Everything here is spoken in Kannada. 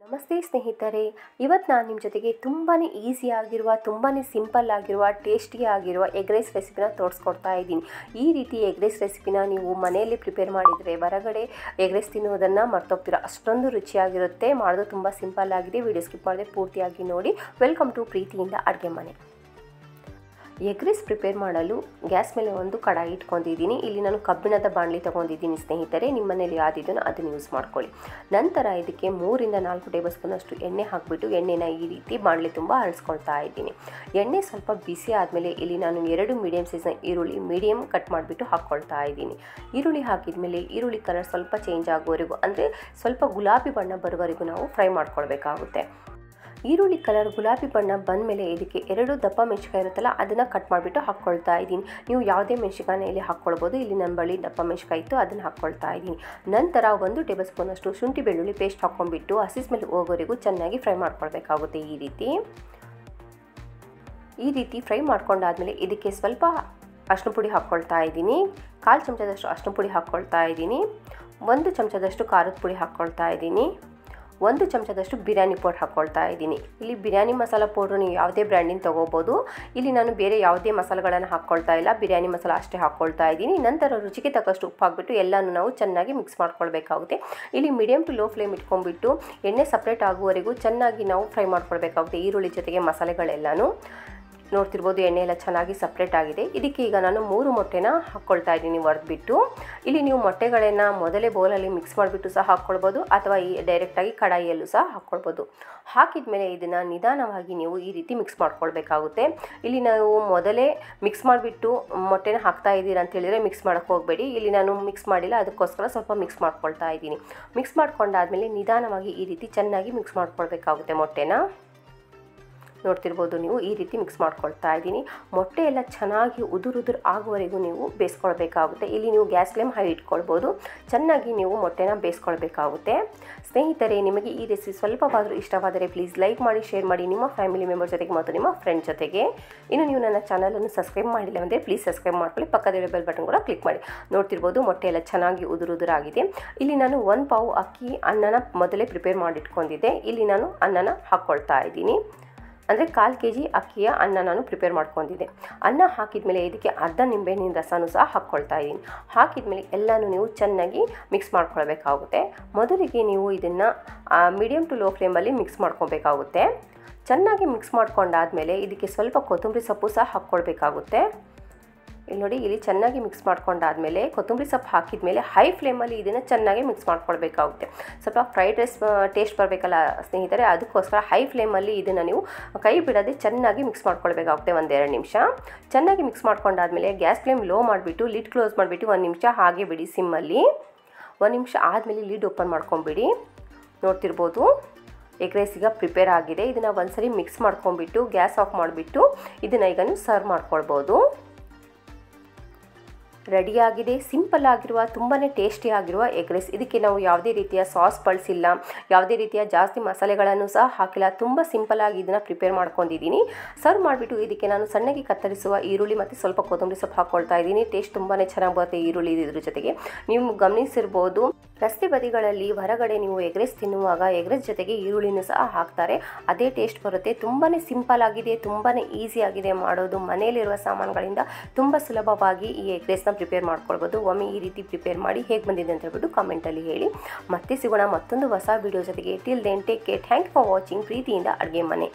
ನಮಸ್ತೆ ಸ್ನೇಹಿತರೆ, ಇವತ್ತು ನಾನು ನಿಮ್ಮ ಜೊತೆಗೆ ತುಂಬಾ ಈಸಿಯಾಗಿರುವ ತುಂಬಾ ಸಿಂಪಲ್ ಆಗಿರುವ ಟೇಸ್ಟಿಯಾಗಿರುವ ಎಗ್ ರೈಸ್ ರೆಸಿಪಿನ ತೋರಿಸ್ಕೊಡ್ತಾ ಇದ್ದೀನಿ. ಈ ರೀತಿ ಎಗ್ ರೈಸ್ ರೆಸಿಪಿನ ನೀವು ಮನೆಯಲ್ಲಿ ಪ್ರಿಪೇರ್ ಮಾಡಿದರೆ ಹೊರಗಡೆ ಎಗ್ ರೈಸ್ ತಿನ್ನುವುದನ್ನು ಮರ್ತೋಗ್ತೀರ. ಅಷ್ಟೊಂದು ರುಚಿಯಾಗಿರುತ್ತೆ. ಮಾಡೋದು ತುಂಬ ಸಿಂಪಲ್ ಆಗಿದೆ. ವಿಡಿಯೋ ಸ್ಕಿಪ್ ಮಾಡದೆ ಪೂರ್ತಿಯಾಗಿ ನೋಡಿ. ವೆಲ್ಕಮ್ ಟು ಪ್ರೀತಿಯಿಂದ ಅಡುಗೆ ಮನೆ. ಎಗ್ ರೈಸ್ ಪ್ರಿಪೇರ್ ಮಾಡಲು ಗ್ಯಾಸ್ ಮೇಲೆ ಒಂದು ಕಡಾಯಿ ಇಟ್ಕೊಂಡಿದ್ದೀನಿ. ಇಲ್ಲಿ ನಾನು ಕಬ್ಬಿಣದ ಬಾಣಲಿ ತೊಗೊಂಡಿದ್ದೀನಿ ಸ್ನೇಹಿತರೆ. ನಿಮ್ಮ ಮನೇಲಿ ಯಾವುದಿದೆಯೋ ಅದನ್ನು ಯೂಸ್ ಮಾಡ್ಕೊಳ್ಳಿ. ನಂತರ ಇದಕ್ಕೆ 3 ರಿಂದ 4 ಟೇಬಲ್ ಸ್ಪೂನಷ್ಟು ಎಣ್ಣೆ ಹಾಕಿಬಿಟ್ಟು ಎಣ್ಣೆನ ಈ ರೀತಿ ಬಾಣಲಿ ತುಂಬ ಹರಿಸ್ಕೊಳ್ತಾ ಇದ್ದೀನಿ. ಎಣ್ಣೆ ಸ್ವಲ್ಪ ಬಿಸಿ ಆದಮೇಲೆ ಇಲ್ಲಿ ನಾನು 2 ಮೀಡಿಯಮ್ ಸೈಜ್ನ ಈರುಳ್ಳಿ ಮೀಡಿಯಮ್ ಕಟ್ ಮಾಡಿಬಿಟ್ಟು ಹಾಕ್ಕೊಳ್ತಾ ಇದ್ದೀನಿ. ಈರುಳ್ಳಿ ಹಾಕಿದ ಮೇಲೆ ಈರುಳ್ಳಿ ಕಲರ್ ಸ್ವಲ್ಪ ಚೇಂಜ್ ಆಗೋವರೆಗೂ, ಅಂದರೆ ಸ್ವಲ್ಪ ಗುಲಾಬಿ ಬಣ್ಣ ಬರೋವರೆಗೂ ನಾವು ಫ್ರೈ ಮಾಡ್ಕೊಳ್ಬೇಕಾಗುತ್ತೆ. ಈರುಳ್ಳಿ ಕಲರ್ ಗುಲಾಬಿ ಬಣ್ಣ ಬಂದ ಮೇಲೆ ಇದಕ್ಕೆ 2 ದಪ್ಪ ಮೆಣಸಿನಕಾಯಿ ಇರುತ್ತಲ್ಲ, ಅದನ್ನು ಕಟ್ ಮಾಡಿಬಿಟ್ಟು ಹಾಕ್ಕೊಳ್ತಾ ಇದ್ದೀನಿ. ನೀವು ಯಾವುದೇ ಮೆಣಸಿನಕಾಯಿನ ಇಲ್ಲಿ ಹಾಕ್ಕೊಳ್ಬೋದು. ಇಲ್ಲಿ ನನ್ನ ಬಳಿ ದಪ್ಪ ಮೆಣಸಿನಕಾಯಿ ಇತ್ತು, ಅದನ್ನು ಹಾಕ್ಕೊಳ್ತಾ ಇದ್ದೀನಿ. ನಂತರ 1 ಟೇಬಲ್ ಸ್ಪೂನಷ್ಟು ಶುಂಠಿ ಬೆಳ್ಳುಳ್ಳಿ ಪೇಸ್ಟ್ ಹಾಕ್ಕೊಂಡ್ಬಿಟ್ಟು ಹಸಿ ಸ್ಮೆಲ್ ಹೋಗೋವರೆಗೂ ಚೆನ್ನಾಗಿ ಫ್ರೈ ಮಾಡ್ಕೊಳ್ಬೇಕಾಗುತ್ತೆ. ಈ ರೀತಿ ಫ್ರೈ ಮಾಡ್ಕೊಂಡಾದ್ಮೇಲೆ ಇದಕ್ಕೆ ಸ್ವಲ್ಪ ಅರಿಶಿನ ಪುಡಿ ಹಾಕ್ಕೊಳ್ತಾ ಇದ್ದೀನಿ. 1/4 ಚಮಚದಷ್ಟು ಅರಿಶಿನ ಪುಡಿ ಹಾಕ್ಕೊಳ್ತಾ ಇದ್ದೀನಿ. 1 ಚಮಚದಷ್ಟು ಖಾರದ ಪುಡಿ ಹಾಕ್ಕೊಳ್ತಾ ಇದ್ದೀನಿ. 1 ಚಮಚದಷ್ಟು ಬಿರಿಯಾನಿ ಪೌಡರ್ ಹಾಕ್ಕೊಳ್ತಾ ಇದ್ದೀನಿ. ಇಲ್ಲಿ ಬಿರಿಯಾನಿ ಮಸಾಲ ಪೌಡ್ರು ನೀವು ಯಾವುದೇ ಬ್ರ್ಯಾಂಡಿನ ತೊಗೋಬೋದು. ಇಲ್ಲಿ ನಾನು ಬೇರೆ ಯಾವುದೇ ಮಸಾಲೆಗಳನ್ನು ಹಾಕ್ಕೊಳ್ತಾ ಇಲ್ಲ, ಬಿರಿಯಾನಿ ಮಸಾಲ ಅಷ್ಟೇ ಹಾಕ್ಕೊಳ್ತಾ ಇದ್ದೀನಿ. ನಂತರ ರುಚಿಗೆ ತಕ್ಕಷ್ಟು ಉಪ್ಪು ಹಾಕ್ಬಿಟ್ಟು ಎಲ್ಲನೂ ನಾವು ಚೆನ್ನಾಗಿ ಮಿಕ್ಸ್ ಮಾಡ್ಕೊಳ್ಬೇಕಾಗುತ್ತೆ. ಇಲ್ಲಿ ಮೀಡಿಯಮ್ ಟು ಲೋ ಫ್ಲೇಮ್ ಇಟ್ಕೊಂಡ್ಬಿಟ್ಟು ಎಣ್ಣೆ ಸಪ್ರೇಟ್ ಆಗುವವರೆಗೂ ಚೆನ್ನಾಗಿ ನಾವು ಫ್ರೈ ಮಾಡ್ಕೊಳ್ಬೇಕಾಗುತ್ತೆ. ಈರುಳ್ಳಿ ಜೊತೆಗೆ ಮಸಾಲೆಗಳೆಲ್ಲನೂ ನೋಡ್ತಿರ್ಬೋದು. ಎಣ್ಣೆ ಎಲ್ಲ ಚೆನ್ನಾಗಿ ಸಪ್ರೇಟ್ ಆಗಿದೆ. ಇದಕ್ಕೆ ಈಗ ನಾನು 3 ಮೊಟ್ಟೆನ ಹಾಕ್ಕೊಳ್ತಾ ಇದ್ದೀನಿ ಒಡೆದ್ಬಿಟ್ಟು. ಇಲ್ಲಿ ನೀವು ಮೊಟ್ಟೆಗಳನ್ನು ಮೊದಲೇ ಬೌಲಲ್ಲಿ ಮಿಕ್ಸ್ ಮಾಡಿಬಿಟ್ಟು ಸಹ ಹಾಕ್ಕೊಳ್ಬೋದು, ಅಥವಾ ಡೈರೆಕ್ಟಾಗಿ ಕಡಾಯಿಯಲ್ಲೂ ಸಹ ಹಾಕ್ಕೊಳ್ಬೋದು. ಹಾಕಿದ ಮೇಲೆ ಇದನ್ನು ನಿಧಾನವಾಗಿ ನೀವು ಈ ರೀತಿ ಮಿಕ್ಸ್ ಮಾಡ್ಕೊಳ್ಬೇಕಾಗುತ್ತೆ. ಇಲ್ಲಿ ನಾವು ಮೊದಲೇ ಮಿಕ್ಸ್ ಮಾಡಿಬಿಟ್ಟು ಮೊಟ್ಟೆನ ಹಾಕ್ತಾ ಇದ್ದೀರಾ ಅಂತ ಹೇಳಿದರೆ ಮಿಕ್ಸ್ ಮಾಡೋಕ್ಕೆ ಹೋಗಬೇಡಿ. ಇಲ್ಲಿ ನಾನು ಮಿಕ್ಸ್ ಮಾಡಿಲ್ಲ, ಅದಕ್ಕೋಸ್ಕರ ಸ್ವಲ್ಪ ಮಿಕ್ಸ್ ಮಾಡ್ಕೊಳ್ತಾ ಇದ್ದೀನಿ. ಮಿಕ್ಸ್ ಮಾಡ್ಕೊಂಡಾದ್ಮೇಲೆ ನಿಧಾನವಾಗಿ ಈ ರೀತಿ ಚೆನ್ನಾಗಿ ಮಿಕ್ಸ್ ಮಾಡ್ಕೊಳ್ಬೇಕಾಗುತ್ತೆ. ಮೊಟ್ಟೆನ ನೋಡ್ತಿರ್ಬೋದು ನೀವು, ಈ ರೀತಿ ಮಿಕ್ಸ್ ಮಾಡ್ಕೊಳ್ತಾ ಇದ್ದೀನಿ. ಮೊಟ್ಟೆ ಎಲ್ಲ ಚೆನ್ನಾಗಿ ಉದುರು ಆಗುವವರೆಗೂ ನೀವು ಬೇಯಿಸ್ಕೊಳ್ಬೇಕಾಗುತ್ತೆ. ಇಲ್ಲಿ ನೀವು ಗ್ಯಾಸ್ ಫ್ಲೇಮ್ ಹೈ ಇಟ್ಕೊಳ್ಬೋದು. ಚೆನ್ನಾಗಿ ನೀವು ಮೊಟ್ಟೆನ ಬೇಯಿಸ್ಕೊಳ್ಬೇಕಾಗುತ್ತೆ. ಸ್ನೇಹಿತರೆ, ನಿಮಗೆ ಈ ರೆಸಿಪಿ ಸ್ವಲ್ಪವಾದರೂ ಇಷ್ಟವಾದರೆ ಪ್ಲೀಸ್ ಲೈಕ್ ಮಾಡಿ, ಶೇರ್ ಮಾಡಿ ನಿಮ್ಮ ಫ್ಯಾಮಿಲಿ ಮೆಂಬರ್ ಜೊತೆಗೆ ಮತ್ತು ನಿಮ್ಮ ಫ್ರೆಂಡ್ ಜೊತೆಗೆ. ಇನ್ನು ನೀವು ನನ್ನ ಚಾನಲನ್ನು ಸಬ್ಸ್ಕ್ರೈಬ್ ಮಾಡಿಲ್ಲ ಅಂದರೆ ಪ್ಲೀಸ್ ಸಬ್ಸ್ಕ್ರೈಬ್ ಮಾಡ್ಕೊಳ್ಳಿ. ಪಕ್ಕದ ಬೆಲ್ ಬಟನ್ ಕೂಡ ಕ್ಲಿಕ್ ಮಾಡಿ. ನೋಡ್ತಿರ್ಬೋದು ಮೊಟ್ಟೆ ಎಲ್ಲ ಚೆನ್ನಾಗಿ ಉದುರಾಗಿದೆ. ಇಲ್ಲಿ ನಾನು 1 ಪಾವು ಅಕ್ಕಿ ಅನ್ನನ ಮೊದಲೇ ಪ್ರಿಪೇರ್ ಮಾಡಿಟ್ಕೊಂಡಿದ್ದೆ. ಇಲ್ಲಿ ನಾನು ಅನ್ನನ ಹಾಕ್ಕೊಳ್ತಾ ಇದ್ದೀನಿ. ಅಂದರೆ 1/4 kg ಅಕ್ಕಿಯ ಅನ್ನ ನಾನು ಪ್ರಿಪೇರ್ ಮಾಡ್ಕೊಂಡಿದ್ದೆ. ಅನ್ನ ಹಾಕಿದ ಮೇಲೆ ಇದಕ್ಕೆ ಅರ್ಧ ನಿಂಬೆಹಣ್ಣಿನ ರಸನೂ ಸಹ ಹಾಕ್ಕೊಳ್ತಾ ಇದ್ದೀನಿ. ಹಾಕಿದ ಮೇಲೆ ಎಲ್ಲನೂ ನೀವು ಚೆನ್ನಾಗಿ ಮಿಕ್ಸ್ ಮಾಡ್ಕೊಳ್ಬೇಕಾಗುತ್ತೆ. ಮೊದಲಿಗೆ ನೀವು ಇದನ್ನು ಮೀಡಿಯಮ್ ಟು ಲೋ ಫ್ಲೇಮಲ್ಲಿ ಮಿಕ್ಸ್ ಮಾಡ್ಕೊಬೇಕಾಗುತ್ತೆ. ಚೆನ್ನಾಗಿ ಮಿಕ್ಸ್ ಮಾಡ್ಕೊಂಡಾದಮೇಲೆ ಇದಕ್ಕೆ ಸ್ವಲ್ಪ ಕೊತ್ತಂಬರಿ ಸೊಪ್ಪು ಸಹ ಹಾಕ್ಕೊಳ್ಬೇಕಾಗುತ್ತೆ. ಇಲ್ಲಿ ನೋಡಿ, ಇಲ್ಲಿ ಚೆನ್ನಾಗಿ ಮಿಕ್ಸ್ ಮಾಡ್ಕೊಂಡಾದಮೇಲೆ ಕೊತ್ತಂಬರಿ ಸೊಪ್ಪು ಹಾಕಿದ ಮೇಲೆ ಹೈ ಫ್ಲೇಮಲ್ಲಿ ಇದನ್ನು ಚೆನ್ನಾಗಿ ಮಿಕ್ಸ್ ಮಾಡ್ಕೊಳ್ಬೇಕಾಗುತ್ತೆ. ಸ್ವಲ್ಪ ಫ್ರೈಡ್ ರೈಸ್ ಟೇಸ್ಟ್ ಬರಬೇಕಲ್ಲ ಸ್ನೇಹಿತರೆ, ಅದಕ್ಕೋಸ್ಕರ ಹೈ ಫ್ಲೇಮಲ್ಲಿ ಇದನ್ನು ನೀವು ಕೈ ಬಿಡದೆ ಚೆನ್ನಾಗಿ ಮಿಕ್ಸ್ ಮಾಡ್ಕೊಳ್ಬೇಕಾಗುತ್ತೆ. 1-2 ನಿಮಿಷ ಚೆನ್ನಾಗಿ ಮಿಕ್ಸ್ ಮಾಡ್ಕೊಂಡಾದಮೇಲೆ ಗ್ಯಾಸ್ ಫ್ಲೇಮ್ ಲೋ ಮಾಡಿಬಿಟ್ಟು ಲಿಡ್ ಕ್ಲೋಸ್ ಮಾಡಿಬಿಟ್ಟು 1 ನಿಮಿಷ ಹಾಗೆ ಬಿಡಿ ಸಿಮ್ಮಲ್ಲಿ. 1 ನಿಮಿಷ ಆದಮೇಲೆ ಲಿಡ್ ಓಪನ್ ಮಾಡ್ಕೊಂಬಿಡಿ. ನೋಡ್ತಿರ್ಬೋದು ಎಗ್ ರೈಸ್ ಈಗ ಪ್ರಿಪೇರ್ ಆಗಿದೆ. ಇದನ್ನು ಒಂದ್ಸರಿ ಮಿಕ್ಸ್ ಮಾಡ್ಕೊಂಬಿಟ್ಟು ಗ್ಯಾಸ್ ಆಫ್ ಮಾಡಿಬಿಟ್ಟು ಇದನ್ನು ಈಗ ನೀವು ಸರ್ವ್ ಮಾಡ್ಕೊಳ್ಬೋದು. ರೆಡಿಯಾಗಿದೆ. ಸಿಂಪಲ್ ಆಗಿರುವ ತುಂಬಾ ಟೇಸ್ಟಿ ಆಗಿರುವ ಎಗ್ ರೈಸ್. ಇದಕ್ಕೆ ನಾವು ಯಾವುದೇ ರೀತಿಯ ಸಾಸ್ ಬಳಸಿಲ್ಲ, ಯಾವುದೇ ರೀತಿಯ ಜಾಸ್ತಿ ಮಸಾಲೆಗಳನ್ನು ಸಹ ಹಾಕಿಲ್ಲ. ತುಂಬ ಸಿಂಪಲ್ಲಾಗಿ ಇದನ್ನು ಪ್ರಿಪೇರ್ ಮಾಡ್ಕೊಂಡಿದ್ದೀನಿ. ಸರ್ವ್ ಮಾಡಿಬಿಟ್ಟು ಇದಕ್ಕೆ ನಾನು ಸಣ್ಣಗೆ ಕತ್ತರಿಸುವ ಈರುಳ್ಳಿ ಮತ್ತು ಸ್ವಲ್ಪ ಕೊತ್ತಂಬರಿ ಸೊಪ್ಪು ಹಾಕ್ಕೊಳ್ತಾ ಇದ್ದೀನಿ. ಟೇಸ್ಟ್ ತುಂಬಾ ಚೆನ್ನಾಗಿ ಬರುತ್ತೆ ಈರುಳ್ಳಿ ಇದ್ರ ಜೊತೆಗೆ. ನೀವು ಗಮನಿಸಿರ್ಬೋದು, ರಸ್ತೆ ಬದಿಗಳಲ್ಲಿ ಹೊರಗಡೆ ನೀವು ಎಗ್ ರೈಸ್ ತಿನ್ನುವಾಗ ಎಗ್ ರೈಸ್ ಜೊತೆಗೆ ಈರುಳ್ಳಿನೂ ಸಹ ಹಾಕ್ತಾರೆ. ಅದೇ ಟೇಸ್ಟ್ ಬರುತ್ತೆ. ತುಂಬಾ ಸಿಂಪಲ್ ಆಗಿದೆ, ತುಂಬಾ ಈಸಿ ಆಗಿದೆ ಮಾಡೋದು. ಮನೆಯಲ್ಲಿರುವ ಸಾಮಾನುಗಳಿಂದ ತುಂಬ ಸುಲಭವಾಗಿ ಈ ಎಗ್ ರೈಸ್ನ ಪ್ರಿಪೇರ್ ಮಾಡ್ಕೊಳ್ಬೋದು. ಒಮ್ಮೆ ಈ ರೀತಿ ಪ್ರಿಪೇರ್ ಮಾಡಿ ಹೇಗೆ ಬಂದಿದೆ ಅಂತ ಹೇಳ್ಬಿಟ್ಟು ಕಮೆಂಟಲ್ಲಿ ಹೇಳಿ. ಮತ್ತೆ ಸಿಗೋಣ ಮತ್ತೊಂದು ಹೊಸ ವಿಡಿಯೋ ಜೊತೆಗೆ. Till then take care. Thank for watching. ಪ್ರೀತಿಯಿಂದ ಅಡುಗೆ ಮನೆ.